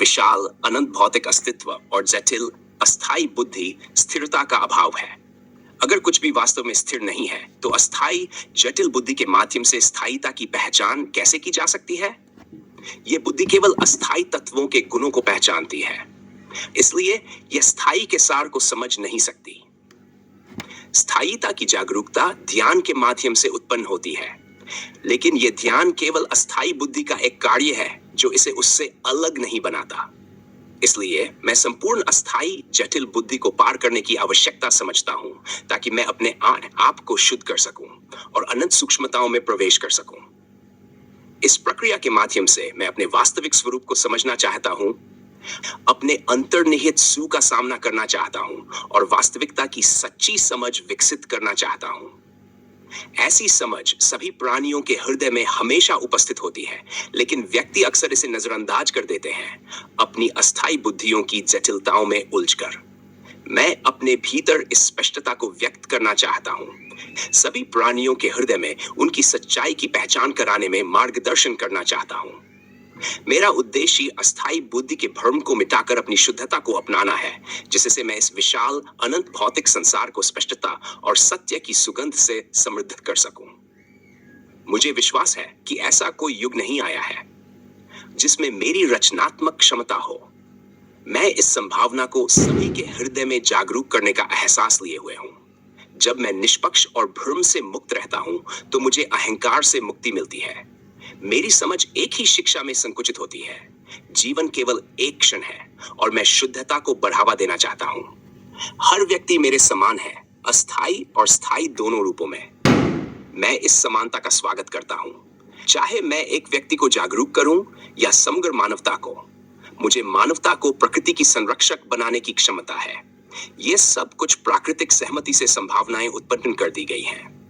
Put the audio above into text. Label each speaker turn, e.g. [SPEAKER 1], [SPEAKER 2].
[SPEAKER 1] विशाल अनंत भौतिक अस्तित्व और जटिल अस्थाई बुद्धि स्थिरता का अभाव है। अगर कुछ भी वास्तव में स्थिर नहीं है तो अस्थाई जटिल बुद्धि के माध्यम से स्थायिता की पहचान कैसे की जा सकती है? यह बुद्धि केवल अस्थाई तत्वों के गुणों को पहचानती है, इसलिए यह स्थायी के सार को समझ नहीं सकती। स्थायिता की जागरूकता ध्यान के माध्यम से उत्पन्न होती है, लेकिन यह ध्यान केवल अस्थाई बुद्धि का एक कार्य है जो इसे उससे अलग नहीं बनाता। इसलिए मैं संपूर्ण अस्थाई जटिल बुद्धि को पार करने की आवश्यकता समझता हूं, ताकि मैं अपने आप को शुद्ध कर सकूं और अनंत सूक्ष्मताओं में प्रवेश कर सकूं। इस प्रक्रिया के माध्यम से मैं अपने वास्तविक स्वरूप को समझना चाहता हूं, अपने अंतर्निहित सू का सामना करना चाहता हूं और वास्तविकता की सच्ची समझ विकसित करना चाहता हूं। ऐसी समझ सभी प्राणियों के हृदय में हमेशा उपस्थित होती है, लेकिन व्यक्ति अक्सर इसे नजरअंदाज कर देते हैं, अपनी अस्थाई बुद्धियों की जटिलताओं में उलझकर। मैं अपने भीतर इस स्पष्टता को व्यक्त करना चाहता हूं। सभी प्राणियों के हृदय में उनकी सच्चाई की पहचान कराने में मार्गदर्शन करना चाहता हूं। मेरा उद्देश्य अस्थाई बुद्धि के भ्रम को मिटाकर अपनी शुद्धता को अपनाना है, जिससे मैं इस विशाल अनंत भौतिक संसार को स्पष्टता और सत्य की सुगंध से समृद्ध कर सकूं। मुझे विश्वास है कि ऐसा कोई युग नहीं आया है जिसमें मेरी रचनात्मक क्षमता हो। मैं इस संभावना को सभी के हृदय में जागरूक करने का एहसास लिए हुए हूं। जब मैं निष्पक्ष और भ्रम से मुक्त रहता हूं, तो मुझे अहंकार से मुक्ति मिलती है। मेरी समझ एक ही शिक्षा में संकुचित होती है। जीवन केवल एक क्षण है और मैं शुद्धता को बढ़ावा देना चाहता हूं। हर व्यक्ति मेरे समान है, अस्थाई और स्थायी दोनों रूपों में। मैं इस समानता का स्वागत करता हूं। चाहे मैं एक व्यक्ति को जागरूक करूं या समग्र मानवता को, मुझे मानवता को प्रकृति की संरक्षक बनाने की क्षमता है। यह सब कुछ प्राकृतिक सहमति से संभावनाएं उत्पन्न कर दी गई हैं।